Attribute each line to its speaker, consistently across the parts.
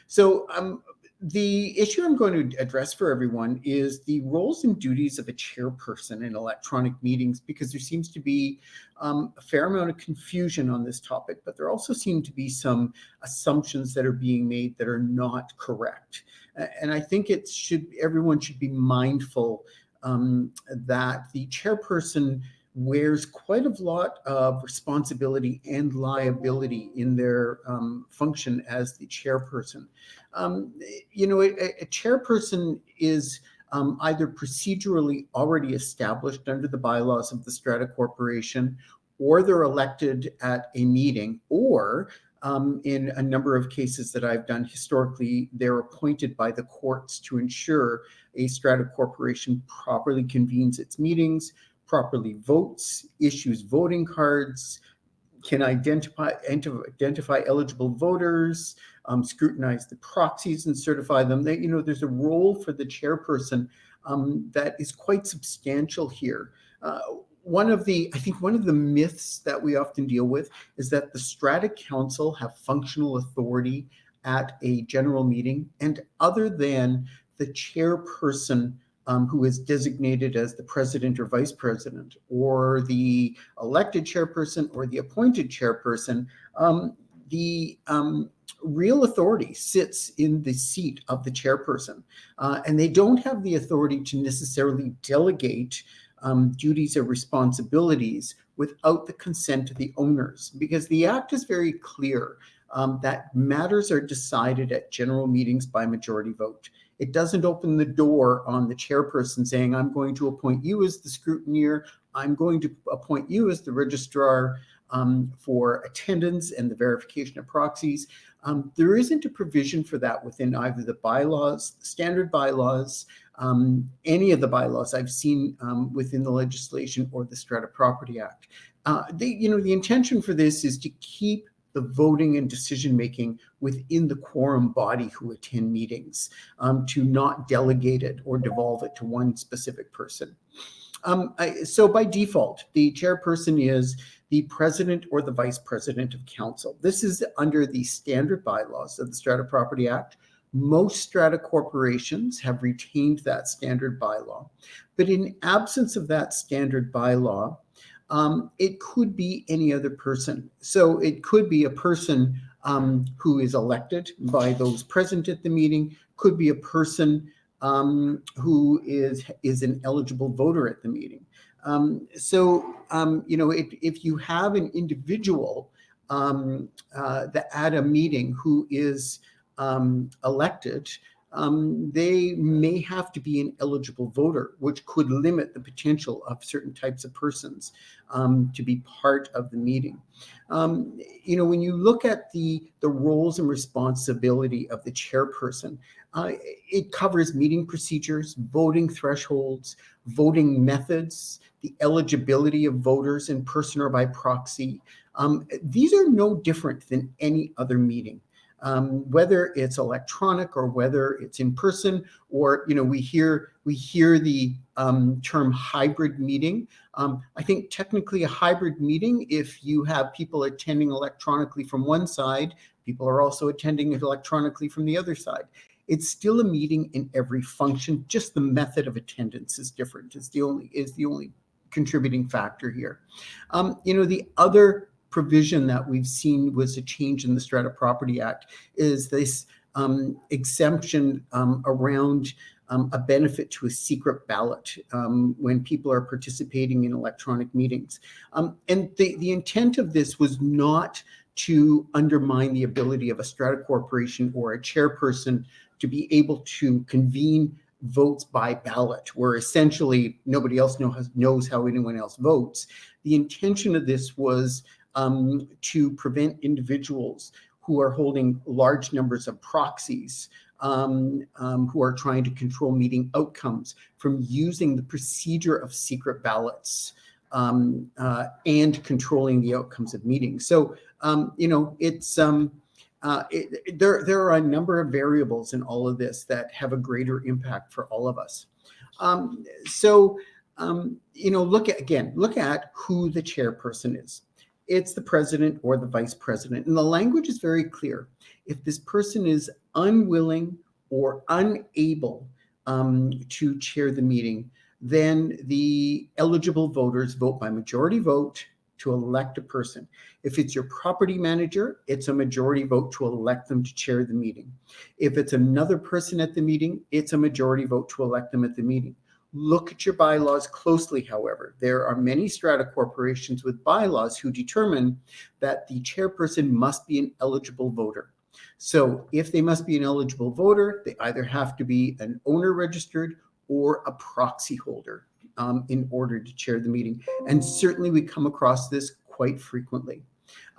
Speaker 1: So the issue I'm going to address for everyone is the roles and duties of a chairperson in electronic meetings, because there seems to be a fair amount of confusion on this topic, but there also seem to be some assumptions that are being made that are not correct. And I think everyone should be mindful that the chairperson wears quite a lot of responsibility and liability in their function as the chairperson. A chairperson is either procedurally already established under the bylaws of the Strata Corporation, or they're elected at a meeting, or in a number of cases that I've done historically, they're appointed by the courts to ensure a Strata Corporation properly convenes its meetings, properly votes, issues voting cards, can identify eligible voters, scrutinize the proxies and certify them. There's a role for the chairperson that is quite substantial here. One of the myths that we often deal with is that the Strata Council have functional authority at a general meeting, and other than the chairperson who is designated as the president or vice president, or the elected chairperson or the appointed chairperson, the real authority sits in the seat of the chairperson. And they don't have the authority to necessarily delegate duties or responsibilities without the consent of the owners, because the Act is very clear that matters are decided at general meetings by majority vote. It doesn't open the door on the chairperson saying, I'm going to appoint you as the scrutineer, I'm going to appoint you as the registrar for attendance and the verification of proxies. There isn't a provision for that within either the bylaws, the standard bylaws, any of the bylaws I've seen within the legislation or the Strata Property Act. The intention for this is to keep the voting and decision-making within the quorum body who attend meetings, to not delegate it or devolve it to one specific person. So by default, the chairperson is the president or the vice president of council. This is under the standard bylaws of the Strata Property Act. Most strata corporations have retained that standard bylaw, but in absence of that standard bylaw, it could be any other person. So it could be a person who is elected by those present at the meeting, could be a person who is an eligible voter at the meeting. If you have an individual at a meeting who is elected, they may have to be an eligible voter, which could limit the potential of certain types of persons to be part of the meeting. When you look at the roles and responsibility of the chairperson, it covers meeting procedures, voting thresholds, voting methods, the eligibility of voters in person or by proxy. These are no different than any other meeting. Whether it's electronic or whether it's in person, or we hear the term hybrid meeting. I think technically a hybrid meeting, if you have people attending electronically from one side, people are also attending it electronically from the other side. It's still a meeting in every function. Just the method of attendance is different. Is the only contributing factor here. The other provision that we've seen was a change in the Strata Property Act is this exemption around a benefit to a secret ballot when people are participating in electronic meetings. And the intent of this was not to undermine the ability of a Strata Corporation or a chairperson to be able to convene votes by ballot, where essentially nobody else knows how anyone else votes. The intention of this was to prevent individuals who are holding large numbers of proxies, who are trying to control meeting outcomes, from using the procedure of secret ballots and controlling the outcomes of meetings. So, there are a number of variables in all of this that have a greater impact for all of us. Look at who the chairperson is. It's the president or the vice president. And the language is very clear. If this person is unwilling or unable to chair the meeting, then the eligible voters vote by majority vote to elect a person. If it's your property manager, it's a majority vote to elect them to chair the meeting. If it's another person at the meeting, it's a majority vote to elect them at the meeting. Look at your bylaws closely, however. There are many strata corporations with bylaws who determine that the chairperson must be an eligible voter. So if they must be an eligible voter, they either have to be an owner registered or a proxy holder in order to chair the meeting. And certainly we come across this quite frequently.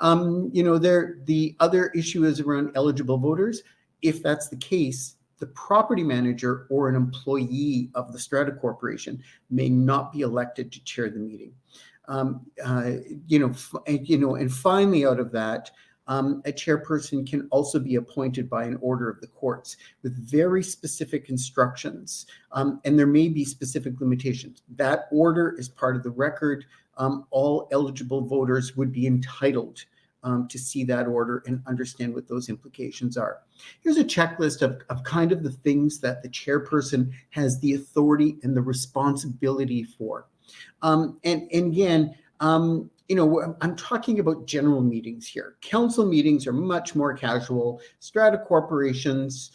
Speaker 1: The other issue is around eligible voters. If that's the case, the property manager or an employee of the strata corporation may not be elected to chair the meeting. And finally, out of that, a chairperson can also be appointed by an order of the courts with very specific instructions, and there may be specific limitations. That order is part of the record. All eligible voters would be entitled to see that order and understand what those implications are. Here's a checklist of kind of the things that the chairperson has the authority and the responsibility for. And again, I'm talking about general meetings here. Council meetings are much more casual. Strata corporations,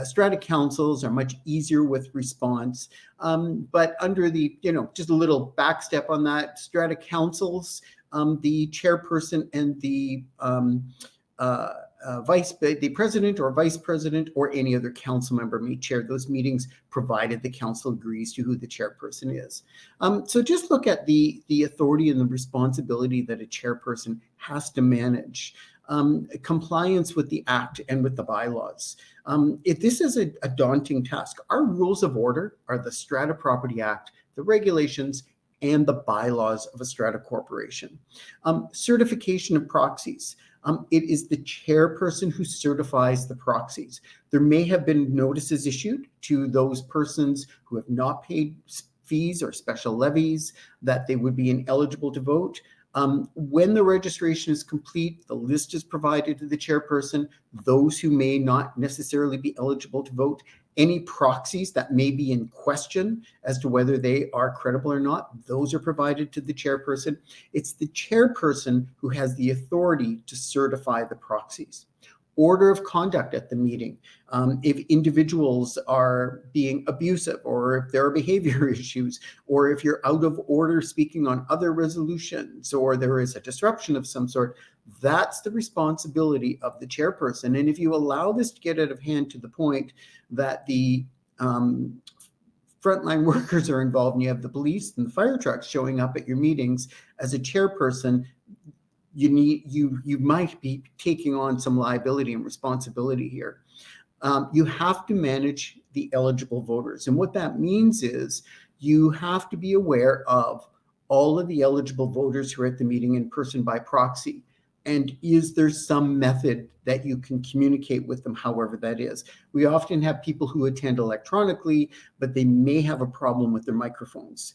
Speaker 1: strata councils are much easier with response. But under the, just a little back step on that, strata councils, the chairperson and the the president or vice president or any other council member may chair those meetings, provided the council agrees to who the chairperson is. So just look at the authority and the responsibility that a chairperson has to manage. Compliance with the act and with the bylaws. If this is a daunting task, our rules of order are the Strata Property Act, the regulations, and the bylaws of a strata corporation. Certification of proxies. It is the chairperson who certifies the proxies. There may have been notices issued to those persons who have not paid fees or special levies that they would be ineligible to vote. When the registration is complete, the list is provided to the chairperson, those who may not necessarily be eligible to vote, any proxies that may be in question as to whether they are credible or not, those are provided to the chairperson. It's the chairperson who has the authority to certify the proxies. Order of conduct at the meeting. If individuals are being abusive, or if there are behavior issues, or if you're out of order speaking on other resolutions, or there is a disruption of some sort, that's the responsibility of the chairperson. And if you allow this to get out of hand to the point that the frontline workers are involved and you have the police and the fire trucks showing up at your meetings, as a chairperson, you might be taking on some liability and responsibility here. You have to manage the eligible voters. And what that means is you have to be aware of all of the eligible voters who are at the meeting in person by proxy. And is there some method that you can communicate with them, however that is? We often have people who attend electronically, but they may have a problem with their microphones.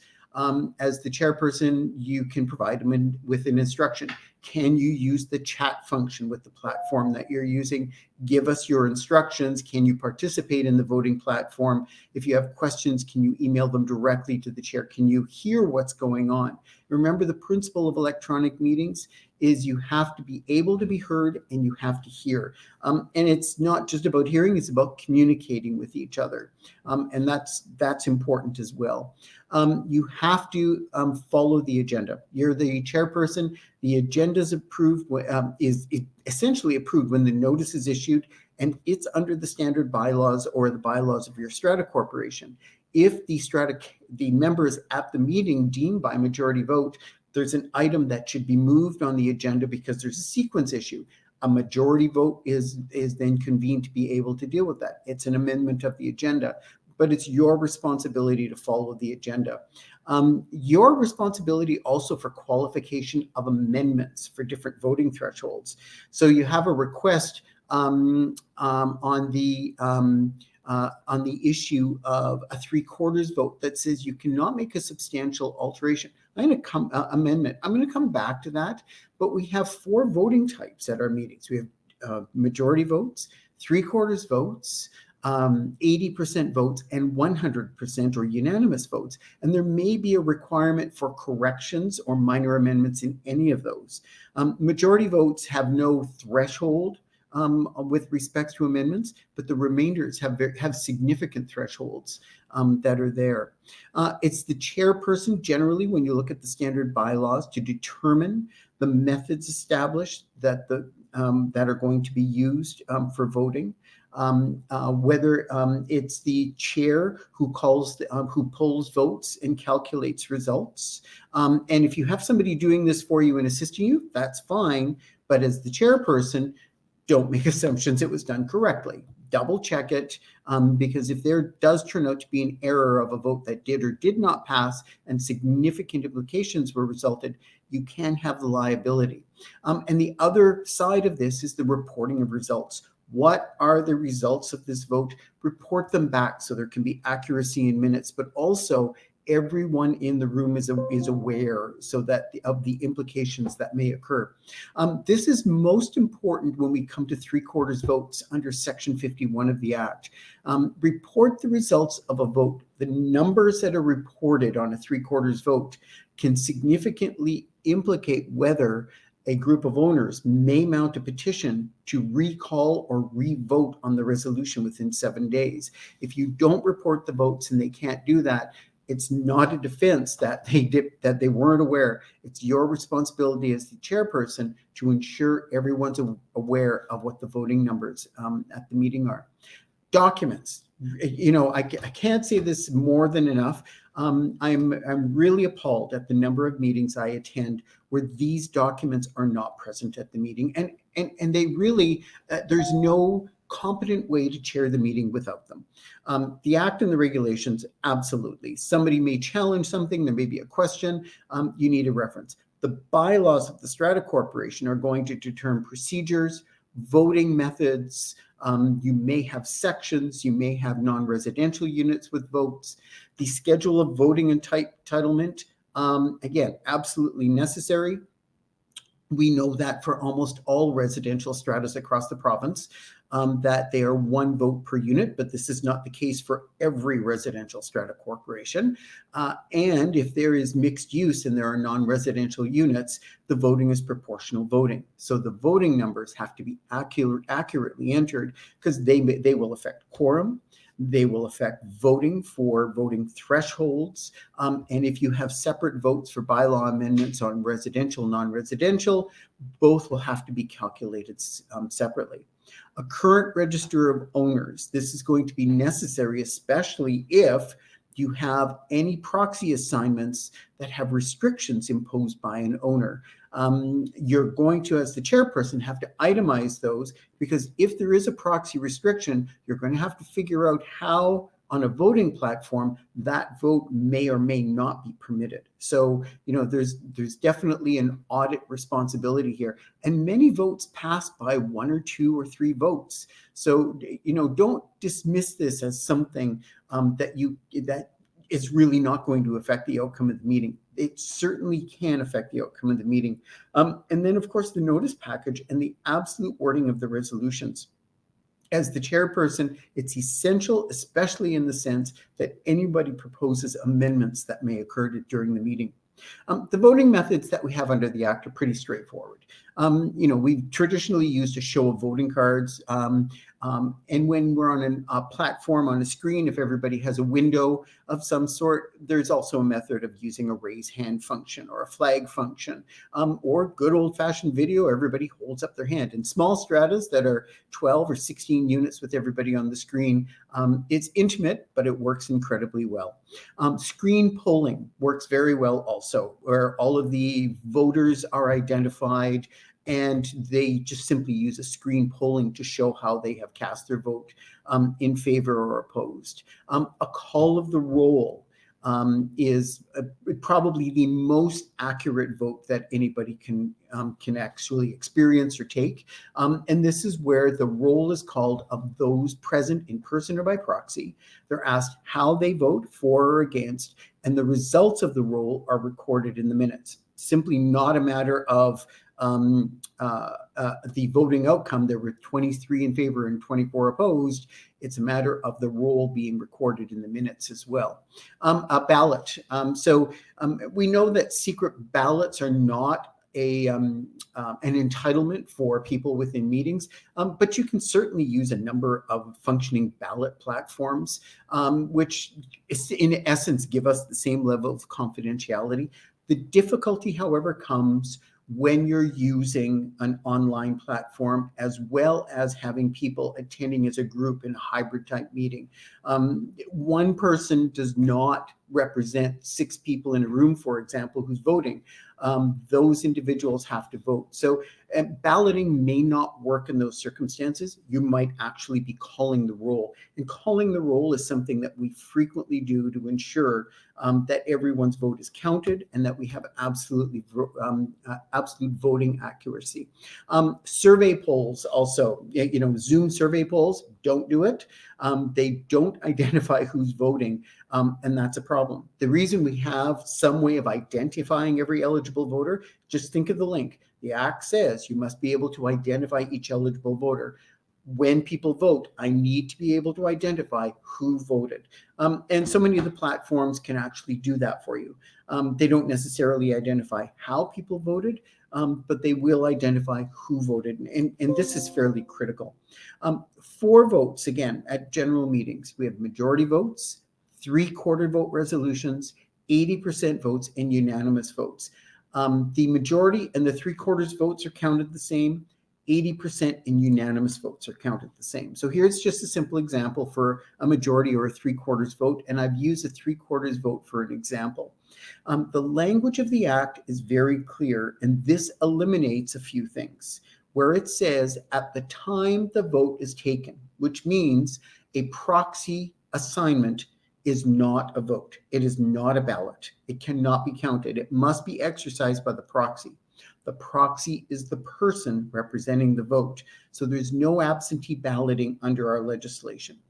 Speaker 1: As the chairperson, you can provide them with an instruction. Can you use the chat function with the platform that you're using? Give us your instructions. Can you participate in the voting platform? If you have questions, can you email them directly to the chair? Can you hear what's going on? Remember, the principle of electronic meetings is you have to be able to be heard and you have to hear. And it's not just about hearing, it's about communicating with each other. And that's important as well. You have to follow the agenda. You're the chairperson. The agenda is approved, is essentially approved when the notice is issued, and it's under the standard bylaws or the bylaws of your strata corporation. If the members at the meeting deemed by majority vote, there's an item that should be moved on the agenda because there's a sequence issue. A majority vote is then convened to be able to deal with that. It's an amendment of the agenda, but it's your responsibility to follow the agenda. Your responsibility also for qualification of amendments for different voting thresholds. So you have a request on the issue of a 3/4 vote that says you cannot make a substantial alteration. Amendment. I'm going to come back to that, but we have 4 voting types at our meetings. We have majority votes, 3/4 votes, 80% votes, and 100% or unanimous votes. And there may be a requirement for corrections or minor amendments in any of those. Majority votes have no threshold with respect to amendments, but the remainders have significant thresholds that are there. It's the chairperson, generally, when you look at the standard bylaws, to determine the methods established that are going to be used for voting. Whether it's the chair who polls votes and calculates results. And if you have somebody doing this for you and assisting you, that's fine. But as the chairperson, don't make assumptions it was done correctly. Double check it, because if there does turn out to be an error of a vote that did or did not pass and significant implications were resulted, you can have the liability. And the other side of this is the reporting of results. What are the results of this vote? Report them back so there can be accuracy in minutes, but also everyone in the room is aware so that of the implications that may occur. This is most important when we come to 3/4 votes under Section 51 of the Act. Report the results of a vote. The numbers that are reported on a 3/4 vote can significantly implicate whether a group of owners may mount a petition to recall or re-vote on the resolution within 7 days. If you don't report the votes and they can't do that, it's not a defense that they weren't aware. It's your responsibility as the chairperson to ensure everyone's aware of what the voting numbers at the meeting are. Documents. I can't say this more than enough. I'm really appalled at the number of meetings I attend where these documents are not present at the meeting, and they really there's no competent way to chair the meeting without them. The Act and the regulations, absolutely. Somebody may challenge something, there may be a question, you need a reference. The bylaws of the Strata Corporation are going to determine procedures, voting methods. You may have sections, you may have non-residential units with votes. The schedule of voting entitlement, again, absolutely necessary. We know that for almost all residential stratas across the province, that they are 1 vote per unit, but this is not the case for every residential strata corporation. And if there is mixed use and there are non-residential units, the voting is proportional voting. So the voting numbers have to be accurately entered because they will affect quorum. They will affect voting for voting thresholds. And if you have separate votes for bylaw amendments on residential, non-residential, both will have to be calculated separately. A current register of owners. This is going to be necessary, especially if you have any proxy assignments that have restrictions imposed by an owner. You're going to, as the chairperson, have to itemize those, because if there is a proxy restriction, you're going to have to figure out how, on a voting platform, that vote may or may not be permitted. So, there's definitely an audit responsibility here. And many votes pass by 1 or 2 or 3 votes. So, don't dismiss this as something that is really not going to affect the outcome of the meeting. It certainly can affect the outcome of the meeting. And then, of course, the notice package and the absolute wording of the resolutions. As the chairperson, it's essential, especially in the sense that anybody proposes amendments that may occur during the meeting. The voting methods that we have under the Act are pretty straightforward. We've traditionally used a show of voting cards. And when we're on a platform on a screen, if everybody has a window of some sort, there's also a method of using a raise hand function or a flag function, or good old-fashioned video. Everybody holds up their hand. In small stratas that are 12 or 16 units with everybody on the screen, it's intimate, but it works incredibly well. Screen polling works very well also, where all of the voters are identified and they just simply use a screen polling to show how they have cast their vote in favor or opposed. A call of the roll is probably the most accurate vote that anybody can actually experience or take. And this is where the roll is called of those present in person or by proxy. They're asked how they vote, for or against, and the results of the roll are recorded in the minutes. Simply not a matter of the voting outcome, there were 23 in favor and 24 opposed. It's a matter of the roll being recorded in the minutes as well. A ballot. We know that secret ballots are not an entitlement for people within meetings, but you can certainly use a number of functioning ballot platforms, which in essence give us the same level of confidentiality. The difficulty, however, comes when you're using an online platform as well as having people attending as a group in a hybrid type meeting. One person does not represent 6 people in a room, for example, who's voting. Those individuals have to vote. So balloting may not work in those circumstances. You might actually be calling the roll. And calling the roll is something that we frequently do to ensure that everyone's vote is counted and that we have absolute voting accuracy. Survey polls also, Zoom survey polls, don't do it. They don't identify who's voting, and that's a problem. The reason we have some way of identifying every eligible voter, just think of the link. The Act says you must be able to identify each eligible voter. When people vote, I need to be able to identify who voted. And so many of the platforms can actually do that for you. They don't necessarily identify how people voted, but they will identify who voted. And this is fairly critical. 4 votes, again, at general meetings. We have majority votes, 3/4 vote resolutions, 80% votes, and unanimous votes. The majority and the 3/4 votes are counted the same. 80% and unanimous votes are counted the same. So here's just a simple example for a majority or a 3/4 vote, and I've used a 3/4 vote for an example. The language of the Act is very clear, and this eliminates a few things, where it says at the time the vote is taken, which means a proxy assignment is not a vote. It is not a ballot. It cannot be counted. It must be exercised by the proxy. The proxy is the person representing the vote. So there's no absentee balloting under our legislation.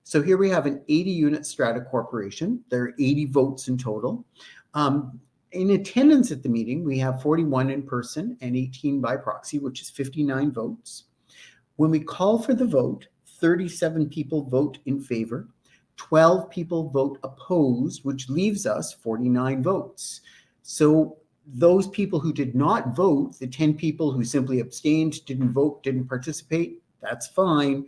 Speaker 1: So here we have an 80-unit strata corporation. There are 80 votes in total. In attendance at the meeting, we have 41 in person and 18 by proxy, which is 59 votes. When we call for the vote, 37 people vote in favor, 12 people vote opposed, which leaves us 49 votes. So those people who did not vote, the 10 people who simply abstained, didn't vote, didn't participate, that's fine.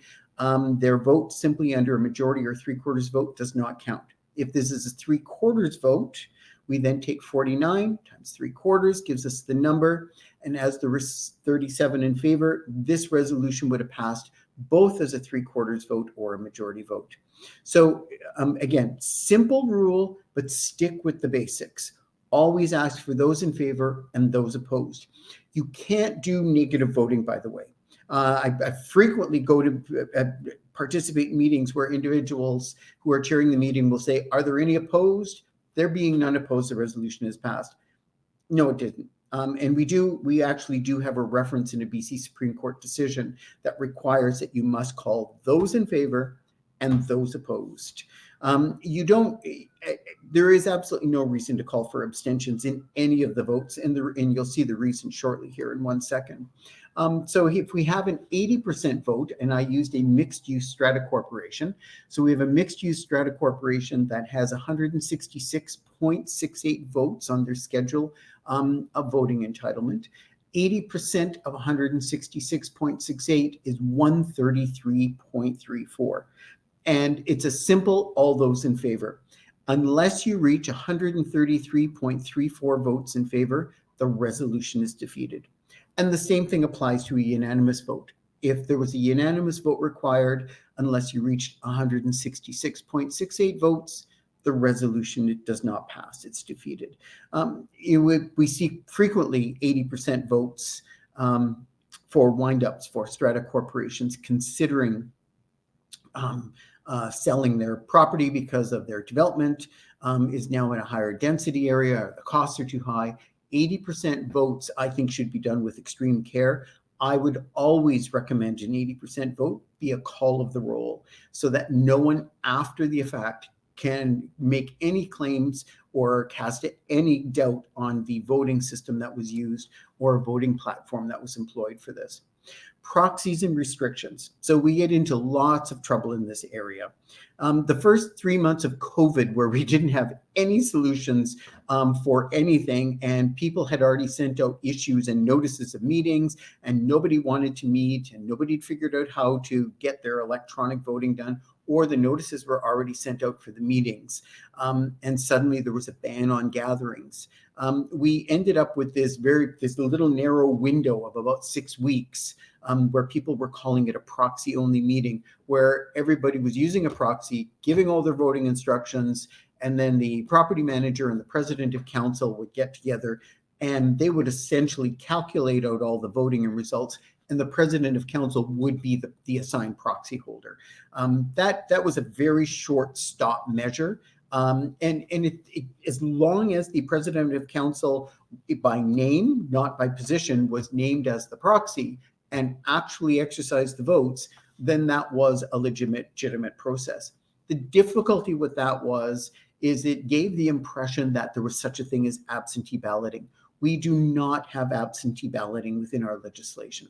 Speaker 1: Their vote simply under a majority or 3/4 vote does not count. If this is a 3/4 vote, we then take 49 times 3/4 gives us the number. And as there was 37 in favor, this resolution would have passed both as a 3/4 vote or a majority vote. So again, simple rule, but stick with the basics. Always ask for those in favor and those opposed. You can't do negative voting, by the way. I frequently go to participate in meetings where individuals who are chairing the meeting will say, are there any opposed? There being none opposed, the resolution is passed. No, it didn't. And we actually do have a reference in a BC Supreme Court decision that requires that you must call those in favor and those opposed. There is absolutely no reason to call for abstentions in any of the votes, and you'll see the reason shortly here in 1 second. So if we have an 80% vote, and I used a mixed-use strata corporation, so we have a mixed-use strata corporation that has 166.68 votes on their schedule of voting entitlement. 80% of 166.68 is 133.34. And it's a simple all those in favor. Unless you reach 133.34 votes in favor, the resolution is defeated. And the same thing applies to a unanimous vote. If there was a unanimous vote required, unless you reached 166.68 votes, the resolution does not pass. It's defeated. We see frequently 80% votes for windups for strata corporations considering selling their property because of their development is now in a higher density area, or the costs are too high. 80% votes, I think, should be done with extreme care. I would always recommend an 80% vote be a call of the roll so that no one after the fact can make any claims or cast any doubt on the voting system that was used or a voting platform that was employed for this. Proxies and restrictions. So we get into lots of trouble in this area. The first 3 months of COVID, where we didn't have any solutions for anything, and people had already sent out issues and notices of meetings, and nobody wanted to meet, and nobody had figured out how to get their electronic voting done, or the notices were already sent out for the meetings. And suddenly there was a ban on gatherings. We ended up with this little narrow window of about 6 weeks where people were calling it a proxy-only meeting, where everybody was using a proxy, giving all their voting instructions, and then the property manager and the president of council would get together, and they would essentially calculate out all the voting and results, and the president of council would be the assigned proxy holder. That was a very short stop measure. As long as the president of council, by name, not by position, was named as the proxy and actually exercised the votes, then that was a legitimate process. The difficulty with that is it gave the impression that there was such a thing as absentee balloting. We do not have absentee balloting within our legislation.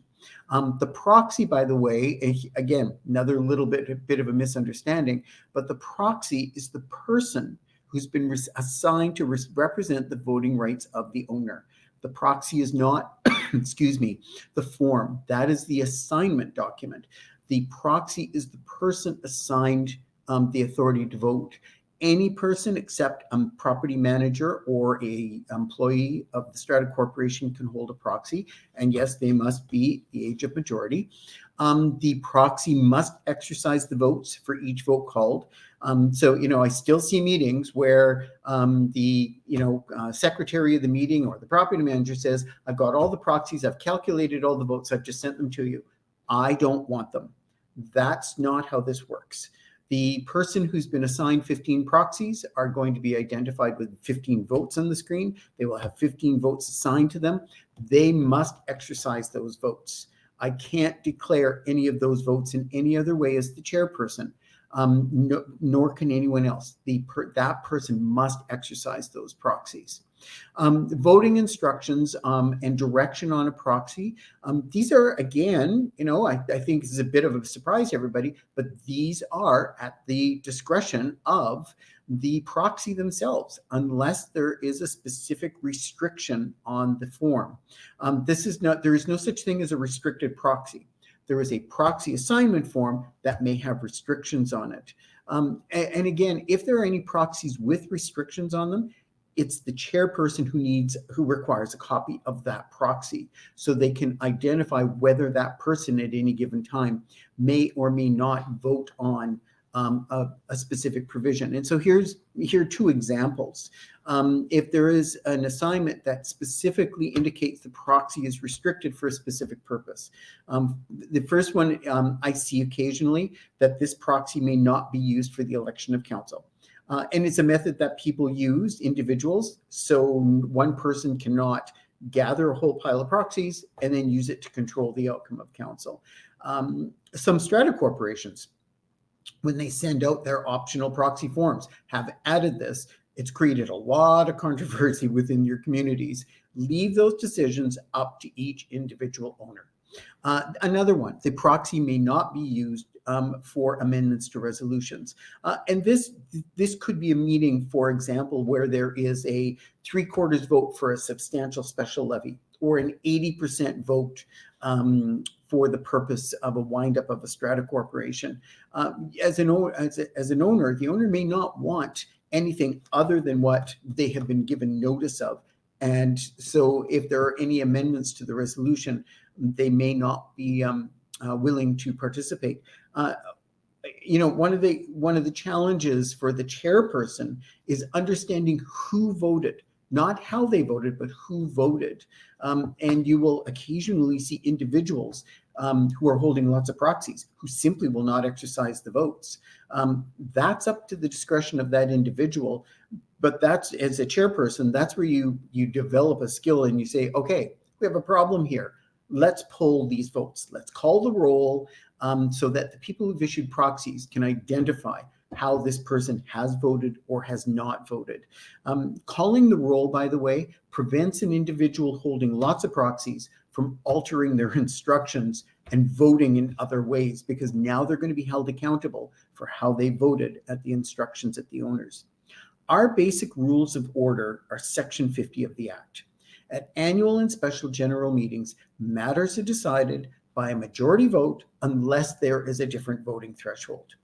Speaker 1: The proxy, by the way, again, another little bit of a misunderstanding, but the proxy is the person who's been assigned to represent the voting rights of the owner. The proxy is not, excuse me, the form. That is the assignment document. The proxy is the person assigned the authority to vote. Any person except a property manager or a employee of the Strata Corporation can hold a proxy, and yes, they must be the age of majority. The proxy must exercise the votes for each vote called. So, I still see meetings where the secretary of the meeting or the property manager says, I've got all the proxies, I've calculated all the votes, I've just sent them to you. I don't want them. That's not how this works. The person who's been assigned 15 proxies are going to be identified with 15 votes on the screen. They will have 15 votes assigned to them. They must exercise those votes. I can't declare any of those votes in any other way as the chairperson, nor can anyone else. That person must exercise those proxies. Voting instructions and direction on a proxy. These are, again, I think this is a bit of a surprise to everybody, but these are at the discretion of the proxy themselves, unless there is a specific restriction on the form. There is no such thing as a restricted proxy. There is a proxy assignment form that may have restrictions on it. And again, if there are any proxies with restrictions on them, it's the chairperson who requires a copy of that proxy, so they can identify whether that person at any given time may or may not vote on a specific provision. And so here are 2 examples. If there is an assignment that specifically indicates the proxy is restricted for a specific purpose. The first one, I see occasionally that this proxy may not be used for the election of council. And it's a method that people use, individuals, so one person cannot gather a whole pile of proxies and then use it to control the outcome of council. Some strata corporations, when they send out their optional proxy forms, have added this. It's created a lot of controversy within your communities. Leave those decisions up to each individual owner. Another one, the proxy may not be used for amendments to resolutions. And this could be a meeting, for example, where there is a 3/4 vote for a substantial special levy, or an 80% vote for the purpose of a windup of a strata corporation. As an owner, the owner may not want anything other than what they have been given notice of. And so if there are any amendments to the resolution, they may not be willing to participate. One of the challenges for the chairperson is understanding who voted, not how they voted, but who voted. And you will occasionally see individuals who are holding lots of proxies who simply will not exercise the votes. That's up to the discretion of that individual. But that's, as a chairperson, that's where you develop a skill and you say, okay, we have a problem here. Let's poll these votes. Let's call the roll so that the people who've issued proxies can identify how this person has voted or has not voted. Calling the roll, by the way, prevents an individual holding lots of proxies from altering their instructions and voting in other ways, because now they're going to be held accountable for how they voted at the instructions at the owners. Our basic rules of order are Section 50 of the Act. At annual and special general meetings, matters are decided by a majority vote unless there is a different voting threshold.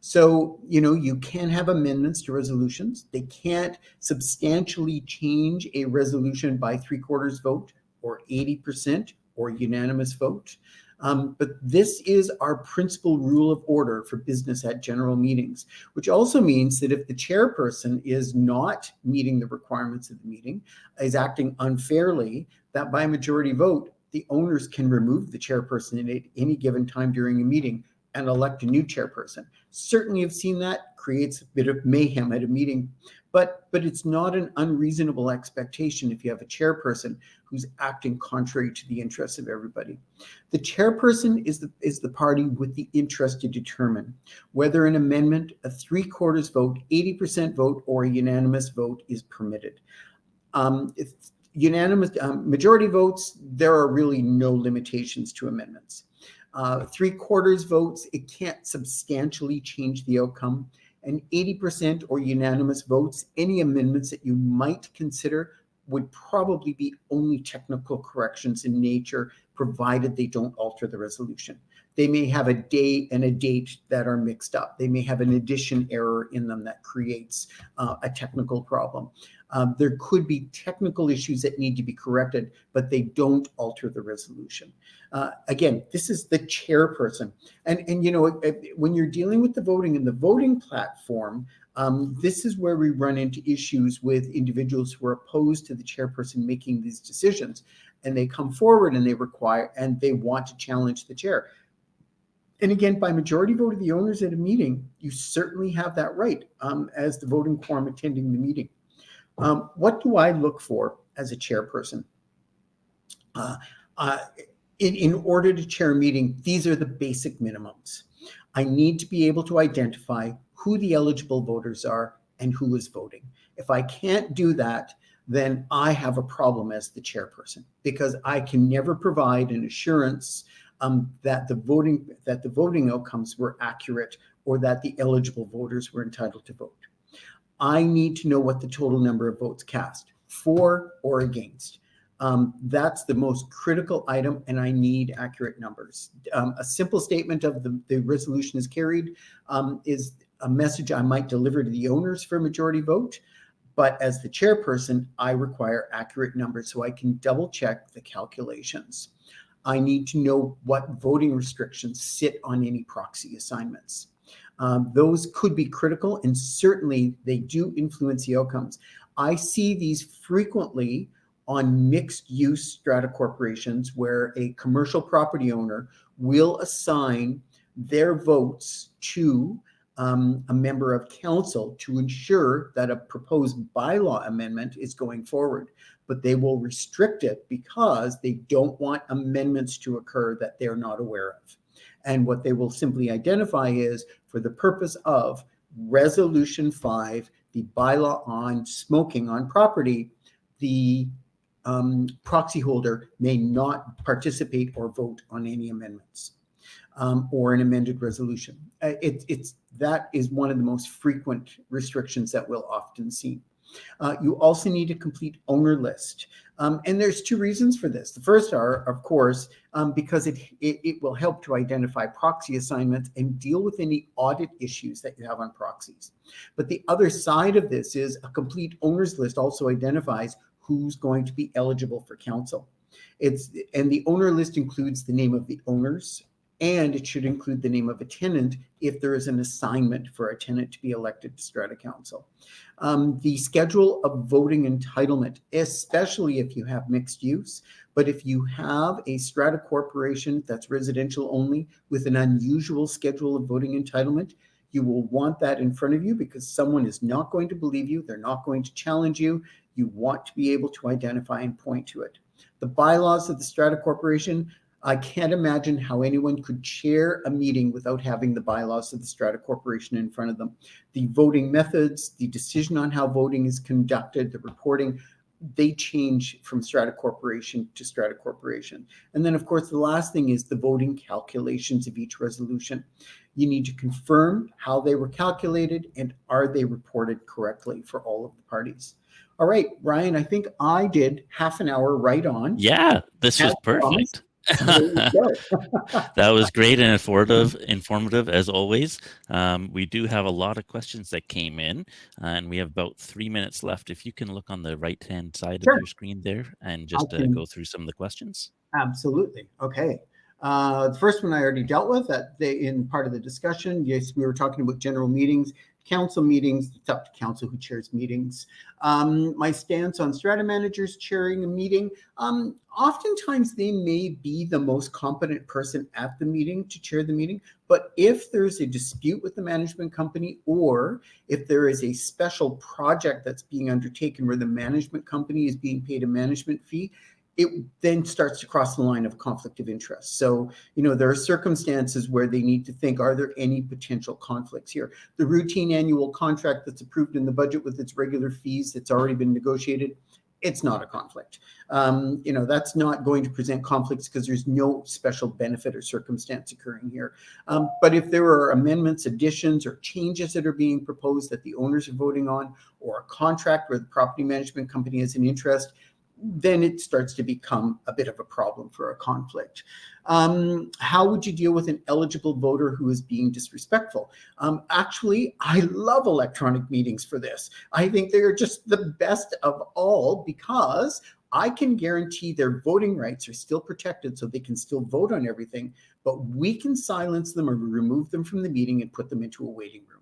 Speaker 1: So, you can have amendments to resolutions. They can't substantially change a resolution by 3/4 vote or 80% or unanimous vote. But this is our principal rule of order for business at general meetings, which also means that if the chairperson is not meeting the requirements of the meeting, is acting unfairly, that by majority vote, the owners can remove the chairperson at any given time during a meeting and elect a new chairperson. Certainly have seen that, creates a bit of mayhem at a meeting, but it's not an unreasonable expectation if you have a chairperson who's acting contrary to the interests of everybody. The chairperson is the party with the interest to determine whether an amendment, a 3/4 vote, 80% vote, or a unanimous vote is permitted. If unanimous majority votes, there are really no limitations to amendments. 3/4 votes, it can't substantially change the outcome. And 80% or unanimous votes, any amendments that you might consider would probably be only technical corrections in nature, provided they don't alter the resolution. They may have a day and a date that are mixed up. They may have an addition error in them that creates a technical problem. There could be technical issues that need to be corrected, but they don't alter the resolution. Again, this is the chairperson. And when you're dealing with the voting in the voting platform, this is where we run into issues with individuals who are opposed to the chairperson making these decisions. And they come forward and they want to challenge the chair. And again, by majority vote of the owners at a meeting, you certainly have that right as the voting quorum attending the meeting. What do I look for as a chairperson? In order to chair a meeting, these are the basic minimums. I need to be able to identify who the eligible voters are and who is voting. If I can't do that, then I have a problem as the chairperson, because I can never provide an assurance that the voting outcomes were accurate or that the eligible voters were entitled to vote. I need to know what the total number of votes cast, for or against. That's the most critical item, and I need accurate numbers. A simple statement of the resolution is carried is a message I might deliver to the owners for a majority vote, but as the chairperson, I require accurate numbers so I can double check the calculations. I need to know what voting restrictions sit on any proxy assignments. Those could be critical, and certainly they do influence the outcomes. I see these frequently on mixed-use strata corporations where a commercial property owner will assign their votes to a member of council to ensure that a proposed bylaw amendment is going forward, but they will restrict it because they don't want amendments to occur that they're not aware of. And what they will simply identify is, for the purpose of Resolution 5, the bylaw on smoking on property, the proxy holder may not participate or vote on any amendments or an amended resolution. That is one of the most frequent restrictions that we'll often see. You also need a complete owner list. And there's two reasons for this. The first are, of course, because it will help to identify proxy assignments and deal with any audit issues that you have on proxies. But the other side of this is a complete owners list also identifies who's going to be eligible for council. And the owner list includes the name of the owners, and it should include the name of a tenant if there is an assignment for a tenant to be elected to Strata Council. The schedule of voting entitlement, especially if you have mixed use, but if you have a Strata corporation that's residential only with an unusual schedule of voting entitlement, you will want that in front of you because someone is not going to believe you. They're not going to challenge you. You want to be able to identify and point to it. The bylaws of the Strata Corporation I can't imagine how anyone could chair a meeting without having the bylaws of the Strata Corporation in front of them. The voting methods, the decision on how voting is conducted, the reporting, they change from Strata Corporation to Strata Corporation. And then, of course, the last thing is the voting calculations of each resolution. You need to confirm how they were calculated and are they reported correctly for all of the parties. All right, Ryan, I think I did half an hour right on.
Speaker 2: Yeah, this was perfect.
Speaker 1: So there you go.
Speaker 2: That was great and informative as always. We do have a lot of questions that came in, and we have about 3 minutes left. If you can look on the right-hand side
Speaker 1: Sure.
Speaker 2: of your screen there and just go through some of the questions.
Speaker 1: Absolutely. Okay. The first one I already dealt with in part of the discussion. Yes, we were talking about general meetings, council meetings. It's up to council who chairs meetings. My stance on strata managers chairing a meeting. Oftentimes they may be the most competent person at the meeting to chair the meeting, but if there's a dispute with the management company, or if there is a special project that's being undertaken where the management company is being paid a management fee, it then starts to cross the line of conflict of interest. So, there are circumstances where they need to think, are there any potential conflicts here? The routine annual contract that's approved in the budget with its regular fees that's already been negotiated, it's not a conflict. That's not going to present conflicts because there's no special benefit or circumstance occurring here. But if there are amendments, additions, or changes that are being proposed that the owners are voting on, or a contract where the property management company has an interest, then it starts to become a bit of a problem for a conflict. How would you deal with an eligible voter who is being disrespectful? Actually, I love electronic meetings for this. I think they are just the best of all because I can guarantee their voting rights are still protected so they can still vote on everything, but we can silence them or remove them from the meeting and put them into a waiting room.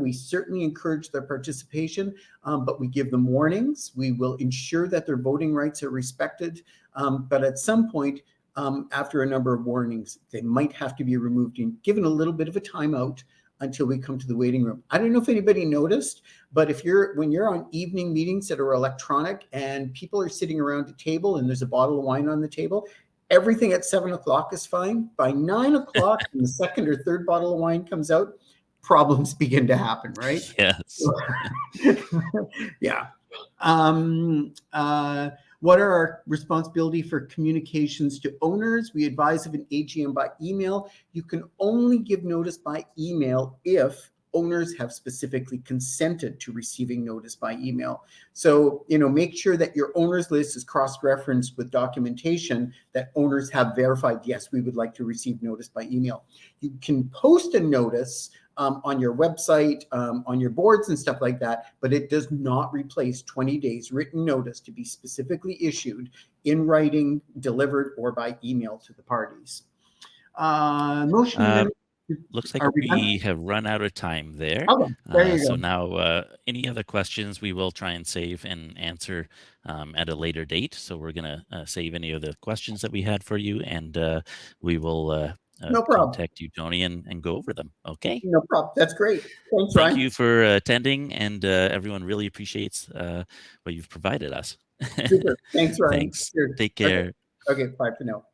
Speaker 1: We certainly encourage their participation, but we give them warnings. We will ensure that their voting rights are respected. But at some point, after a number of warnings, they might have to be removed and given a little bit of a timeout until we come to the waiting room. I don't know if anybody noticed, but when you're on evening meetings that are electronic and people are sitting around a table and there's a bottle of wine on the table, everything at 7 o'clock is fine. By 9 o'clock, when the second or third bottle of wine comes out, problems begin to happen, right?
Speaker 2: Yes.
Speaker 1: Yeah. What are our responsibility for communications to owners? We advise of an AGM by email. You can only give notice by email if owners have specifically consented to receiving notice by email. So, make sure that your owners list is cross-referenced with documentation that owners have verified, yes, we would like to receive notice by email. You can post a notice on your website, on your boards and stuff like that, but it does not replace 20 days written notice to be specifically issued in writing, delivered, or by email to the parties. Motion.
Speaker 2: Looks like we have run out of time there.
Speaker 1: Okay, there you
Speaker 2: so
Speaker 1: go.
Speaker 2: now any other questions we will try and save and answer at a later date. So we're going to save any of the questions that we had for you, and we will
Speaker 1: no problem.
Speaker 2: Contact you, Tony, and go over them. Okay?
Speaker 1: No problem. That's great. Thanks,
Speaker 2: Thank
Speaker 1: Ryan.
Speaker 2: you for attending, and everyone really appreciates what you've provided us.
Speaker 1: Super. Thanks, Ryan.
Speaker 2: Thanks. Take care.
Speaker 1: Okay, bye for now.